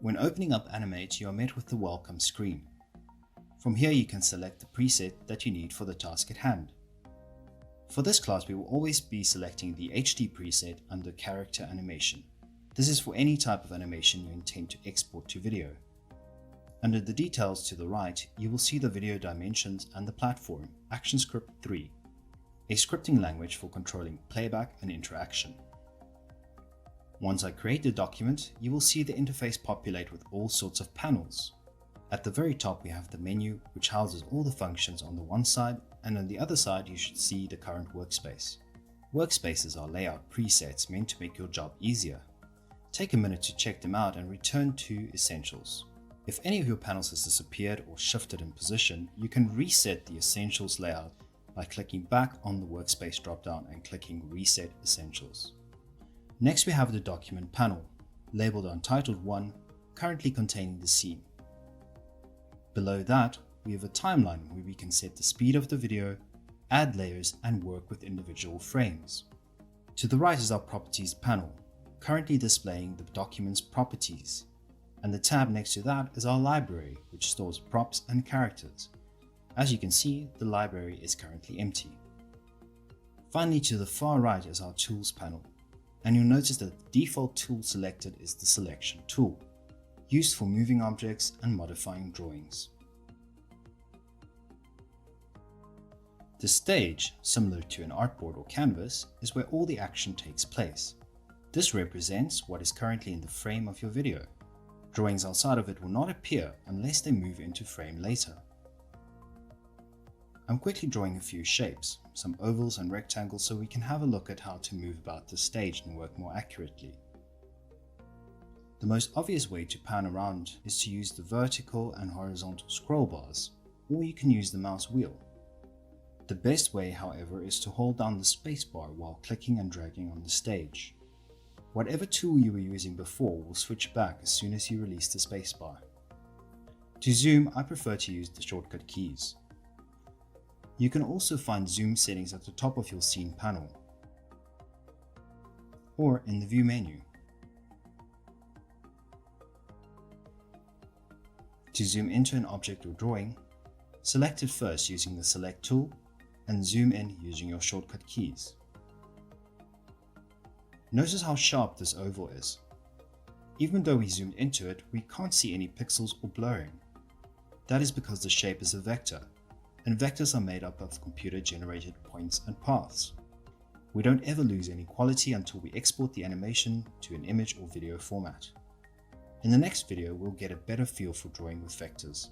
When opening up Animate, you are met with the welcome screen. From here you can select the preset that you need for the task at hand. For this class, we will always be selecting the HD preset under Character Animation. This is for any type of animation you intend to export to video. Under the details to the right, you will see the video dimensions and the platform, ActionScript 3, a scripting language for controlling playback and interaction. Once I create the document, you will see the interface populate with all sorts of panels. At the very top, we have the menu, which houses all the functions on the one side, and on the other side you should see the current workspace. Workspaces are layout presets meant to make your job easier. Take a minute to check them out and return to Essentials. If any of your panels has disappeared or shifted in position, you can reset the Essentials layout by clicking back on the Workspace dropdown and clicking Reset Essentials. Next we have the document panel, labeled Untitled 1, currently containing the scene. Below that, we have a timeline where we can set the speed of the video, add layers, and work with individual frames. To the right is our Properties panel, currently displaying the document's properties, and the tab next to that is our library, which stores props and characters. As you can see, the library is currently empty. Finally, to the far right is our Tools panel, and you'll notice that the default tool selected is the Selection tool, used for moving objects and modifying drawings. The stage, similar to an artboard or canvas, is where all the action takes place. This represents what is currently in the frame of your video. Drawings outside of it will not appear unless they move into frame later. I'm quickly drawing a few shapes, some ovals and rectangles, so we can have a look at how to move about the stage and work more accurately. The most obvious way to pan around is to use the vertical and horizontal scroll bars, or you can use the mouse wheel. The best way, however, is to hold down the spacebar while clicking and dragging on the stage. Whatever tool you were using before will switch back as soon as you release the spacebar. To zoom, I prefer to use the shortcut keys. You can also find zoom settings at the top of your scene panel, or in the View menu. To zoom into an object or drawing, select it first using the Select tool, and zoom in using your shortcut keys. Notice how sharp this oval is. Even though we zoomed into it, we can't see any pixels or blurring. That is because the shape is a vector, and vectors are made up of computer-generated points and paths. We don't ever lose any quality until we export the animation to an image or video format. In the next video, we'll get a better feel for drawing with vectors.